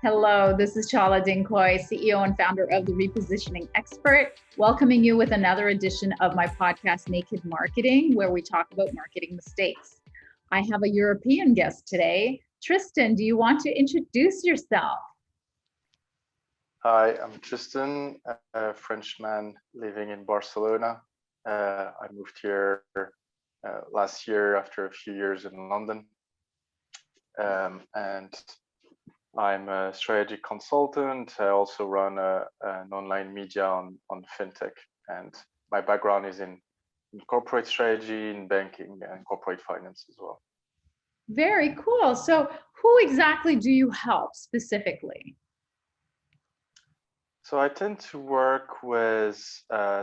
Hello, this is Chala Dincoy, CEO and founder of The Repositioning Expert, welcoming you with another edition of my podcast, Naked Marketing, where we talk about marketing mistakes. I have a European guest today. Tristan, do you want to introduce yourself? Hi, I'm Tristan, a Frenchman living in Barcelona. I moved here last year after a few years in London. And I'm a strategy consultant. I also run an online media on Fintech. And my background is in corporate strategy, in banking and corporate finance as well. Very cool. So who exactly do you help specifically? So I tend to work with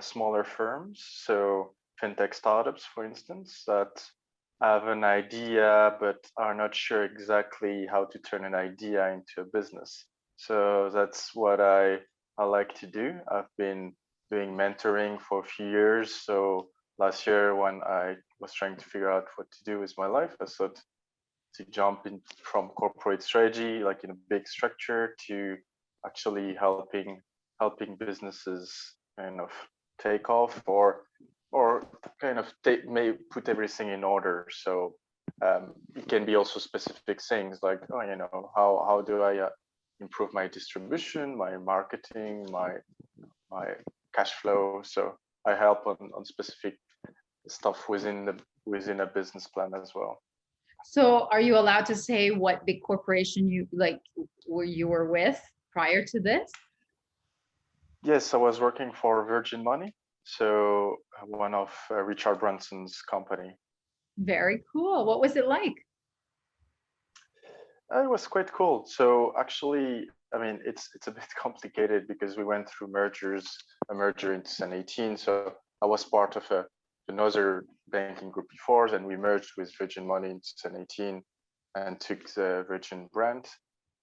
smaller firms, so fintech startups, for instance, that have an idea but are not sure exactly how to turn an idea into a business. So that's what I like to do. I've been doing mentoring for a few years. So last year, when I was trying to figure out what to do with my life, I thought to jump in from corporate strategy, like in a big structure, to actually helping businesses kind of take off or kind of may put everything in order. So it can be also specific things like, how do I improve my distribution, my marketing, my cash flow. So I help on specific stuff within a business plan as well. So are you allowed to say what big corporation you were with prior to this? Yes, I was working for Virgin Money, so one of Richard Branson's company. Very cool. What was it like? It was quite cool. So actually, I mean, it's a bit complicated because we went through a merger in 2018. So I was part of another banking group before, and we merged with Virgin Money in 2018 and took the Virgin brand.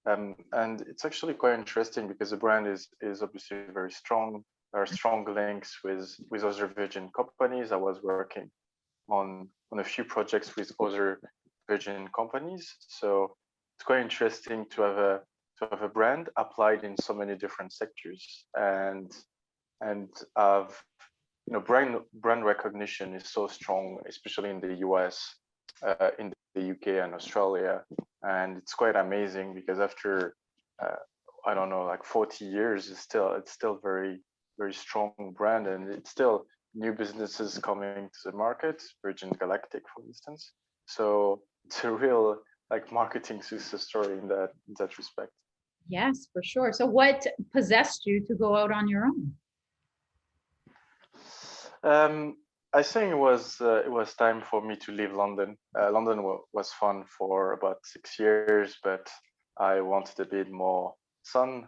And it's actually quite interesting because the brand is obviously very strong. There are strong links with other Virgin companies. I was working on a few projects with other Virgin companies. So it's quite interesting to have a brand applied in so many different sectors, and have brand recognition is so strong, especially in the US, in the UK and Australia. And it's quite amazing because after I don't know, like 40 years, it's still very, very strong brand, and it's still new businesses coming to the market, Virgin Galactic, for instance. So it's a real like marketing success story in that respect. Yes, for sure. So what possessed you to go out on your own? I think it was time for me to leave London. London was fun for about 6 years, but I wanted a bit more sun.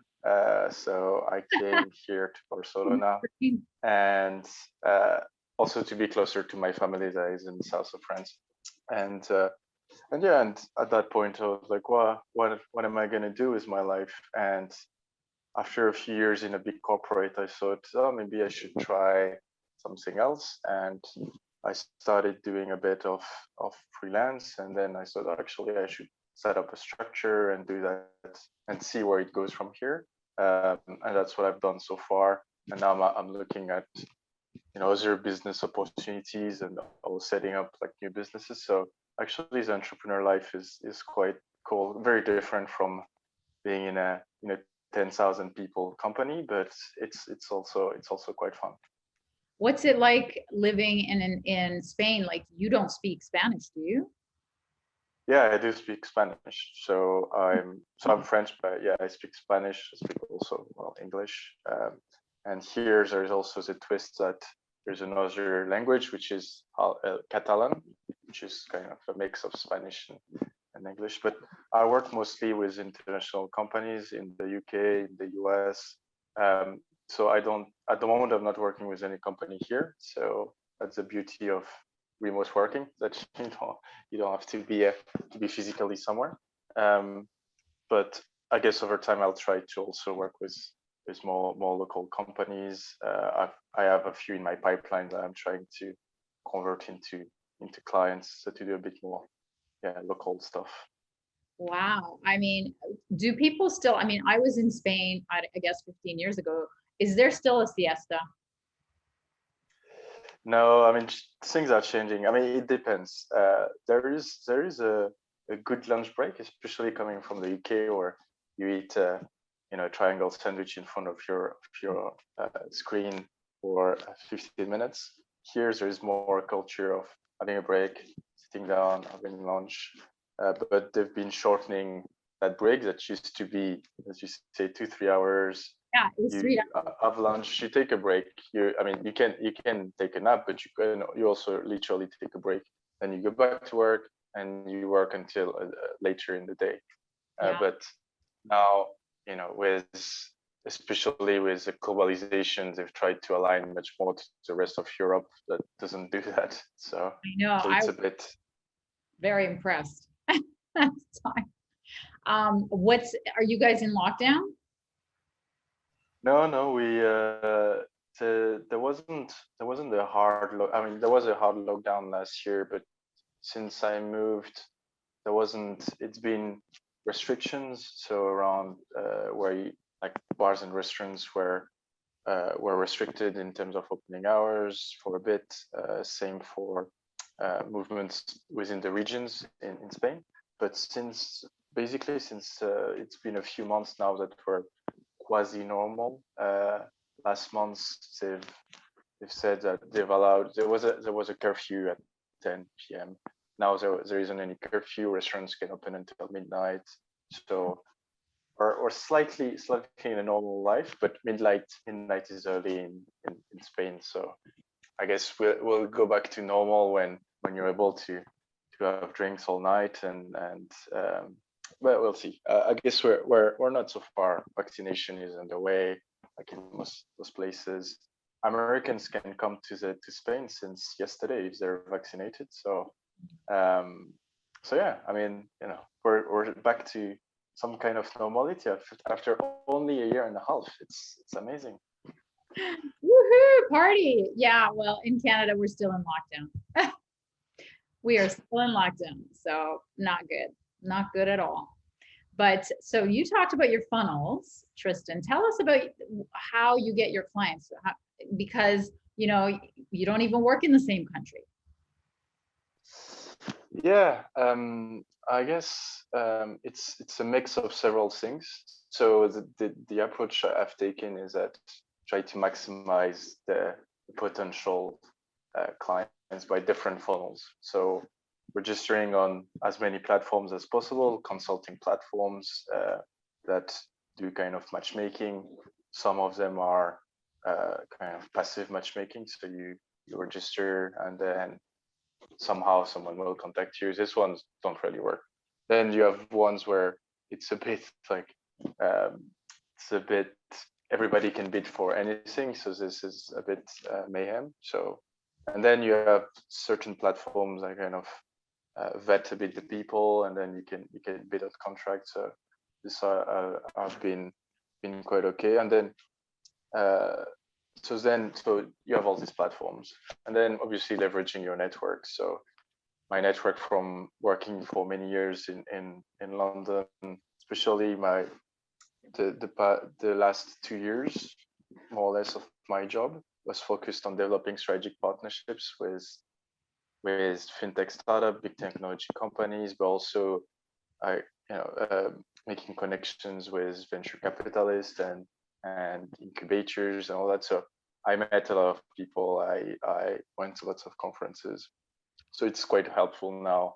So I came here to Barcelona, and also to be closer to my family that is in the south of France. And at that point I was like, what am I going to do with my life? And after a few years in a big corporate, I thought, maybe I should try something else. And I started doing a bit of freelance, and then I thought actually I should set up a structure and do that and see where it goes from here. And that's what I've done so far. And now I'm looking at other business opportunities and also setting up like new businesses. So actually, the entrepreneur life is quite cool, very different from being in a 10,000 people company, but it's also quite fun. What's it like living in Spain? Like, you don't speak Spanish, do you? Yeah, I do speak Spanish. So I'm French, but yeah, I speak Spanish. I speak also English. And here there's also the twist that there's another language which is Catalan, which is kind of a mix of Spanish and English. But I work mostly with international companies in the UK, in the US. So at the moment, I'm not working with any company here. So that's the beauty of remote working, that you don't have to be physically somewhere. But I guess over time I'll try to also work with more local companies. I have a few in my pipeline that I'm trying to convert into clients, so to do a bit more local stuff. Wow. I mean, do people still, I mean, I was in Spain, I guess 15 years ago. Is there still a siesta? No, I mean things are changing. I mean it depends. There is a good lunch break, especially coming from the UK, where you eat a triangle sandwich in front of your screen for 15 minutes. Here there is more a culture of having a break, sitting down, having lunch, but they've been shortening that break that used to be, as you say, 2 3 hours. Yeah, it was three. You have lunch, you take a break. I mean, you can take a nap, but you also literally take a break. Then you go back to work and you work until later in the day. Yeah. But now, with especially with the globalization, they've tried to align much more to the rest of Europe that doesn't do that. So, I know. so I it's was a bit. very impressed. That's fine. Are you guys in lockdown? No, no, there wasn't a hard I mean, there was a hard lockdown last year, but since I moved, it's been restrictions. So around like bars and restaurants were restricted in terms of opening hours for a bit. Same for movements within the regions in Spain. But since it's been a few months now that we're quasi normal. Last month they've said that they've allowed there was a curfew at 10 p.m. Now there isn't any curfew. Restaurants can open until midnight. So or slightly in a normal life, but midnight is early in Spain. So I guess we'll go back to normal when you're able to have drinks all night and well, we'll see. I guess we're not so far. Vaccination is underway, like in most places. Americans can come to Spain since yesterday if they're vaccinated. Um, so yeah, I mean, we're back to some kind of normality after only a year and a half. It's amazing. Woohoo! Party. Yeah. Well, in Canada, we're still in lockdown. We are still in lockdown, so not good. Not good at all. But so you talked about your funnels, Tristan. Tell us about how you get your clients, because you don't even work in the same country. Yeah, I guess it's a mix of several things. So the approach I've taken is that try to maximize the potential clients by different funnels. So registering on as many platforms as possible, consulting platforms that do kind of matchmaking. Some of them are kind of passive matchmaking. So you register and then somehow someone will contact you. These ones don't really work. Then you have ones where it's a bit like it's a bit everybody can bid for anything. So this is a bit mayhem. So and then you have certain platforms that kind of vet a bit the people, and then you can bid on contracts. So this have been quite okay. And then so you have all these platforms, and then obviously leveraging your network. So my network from working for many years in London, especially the last 2 years, more or less, of my job was focused on developing strategic partnerships with fintech startup, big technology companies, but also making connections with venture capitalists and incubators and all that. So I met a lot of people. I went to lots of conferences. So it's quite helpful now.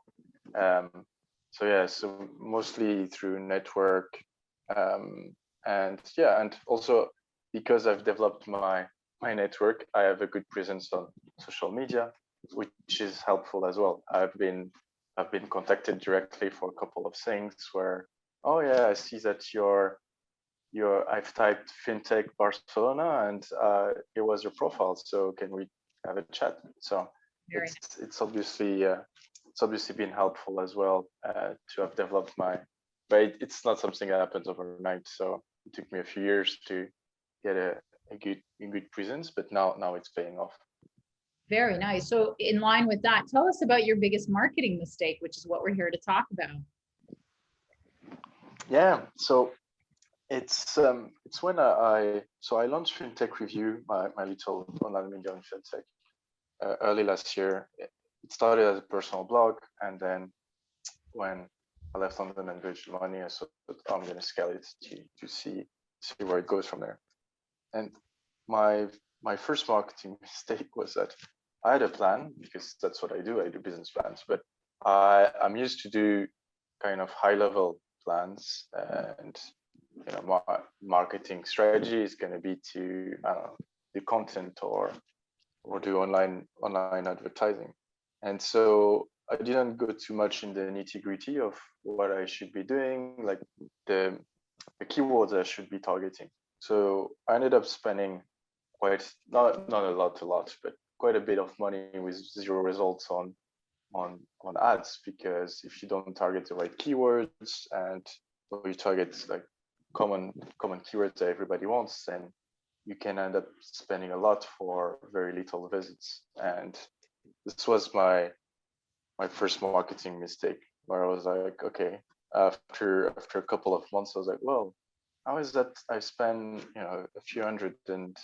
So mostly through network, and also because I've developed my network, I have a good presence on social media, which is helpful as well. I've been contacted directly for a couple of things where, oh yeah, I see that I've typed Fintech Barcelona and it was your profile. So can we have a chat? So it's obviously been helpful as well to have developed but it's not something that happens overnight. So it took me a few years to get a good presence, but now it's paying off. Very nice. So in line with that, tell us about your biggest marketing mistake, which is what we're here to talk about. Yeah, so it's when I launched Fintech Review, my little online media on fintech, early last year. It started as a personal blog, and then when I left London and Virgin Money, I thought I'm going to scale it to see where it goes from there. And my my first marketing mistake was that I had a plan, because that's what I do. I do business plans, but I'm used to do kind of high level plans, and marketing strategy is going to be to do content or do online advertising. And so I didn't go too much in the nitty gritty of what I should be doing, like the keywords I should be targeting. So I ended up spending quite not a lot, but quite a bit of money with zero results on ads, because if you don't target the right keywords, and or you target like common keywords that everybody wants, then you can end up spending a lot for very little visits. And this was my first marketing mistake, where I was like, okay, after a couple of months, I was like, well, how is that I spend a few hundred and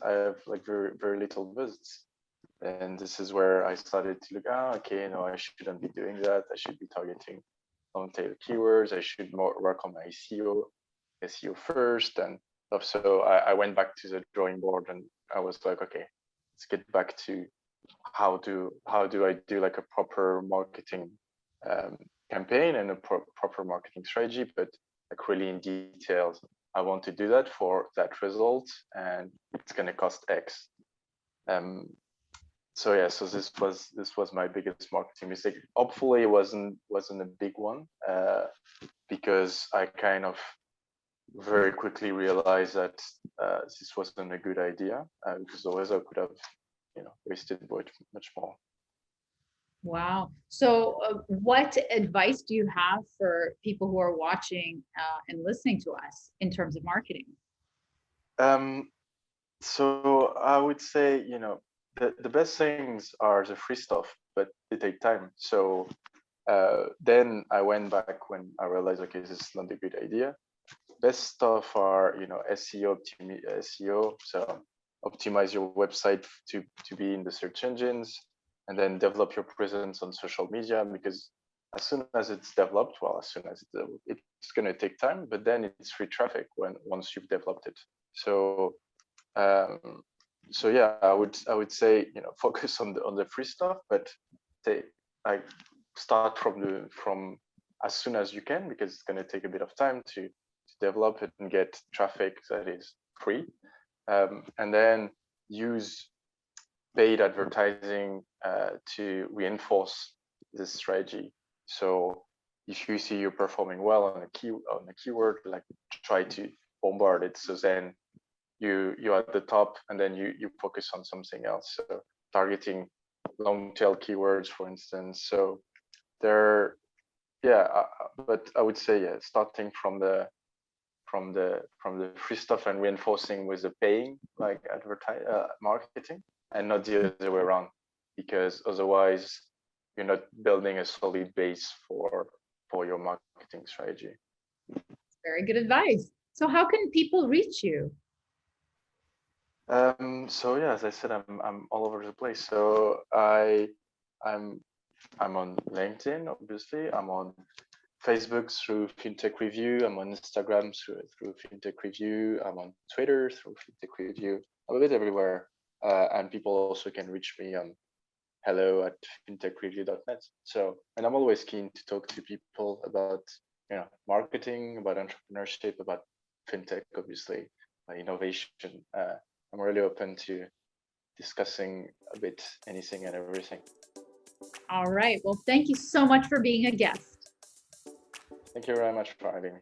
I have like very little visits? And this is where I started to look, okay, no, I shouldn't be doing that. I should be targeting long tail keywords. I should more work on my SEO first. And so I went back to the drawing board, and I was like, okay, let's get back to how do I do like a proper marketing campaign and a proper marketing strategy, but like really in details. I want to do that for that result, and it's going to cost X. So yeah, so this was my biggest marketing mistake. Hopefully, it wasn't a big one, because I kind of very quickly realized that this wasn't a good idea, because otherwise I could have wasted much more. Wow. So, what advice do you have for people who are watching and listening to us in terms of marketing? So I would say, the best things are the free stuff, but they take time. So then I went back when I realized, okay, this is not a good idea. Best stuff are, SEO. So optimize your website to be in the search engines, and then develop your presence on social media, because as soon as it's developed, it's going to take time, but then it's free traffic once you've developed it. So yeah, I would say, focus on the free stuff, but start from as soon as you can, because it's going to take a bit of time to develop it and get traffic that is free, and then use paid advertising to reinforce this strategy. So if you see you're performing well on a keyword, like try to bombard it, so then you're at the top, and then you focus on something else. So targeting long tail keywords, for instance. So but I would say, starting from the free stuff and reinforcing with the paying, like marketing, and not the other way around, because otherwise you're not building a solid base for your marketing strategy. Very good advice. So, how can people reach you? So yeah, as I said, I'm all over the place. So I'm on LinkedIn, obviously. I'm on Facebook through Fintech Review. I'm on Instagram through Fintech Review. I'm on Twitter through Fintech Review. I'm a bit everywhere, and people also can reach me on hello@fintechreview.net. So, and I'm always keen to talk to people about marketing, about entrepreneurship, about fintech, obviously, innovation. I'm really open to discussing a bit anything and everything. All right. Well, thank you so much for being a guest. Thank you very much for having me.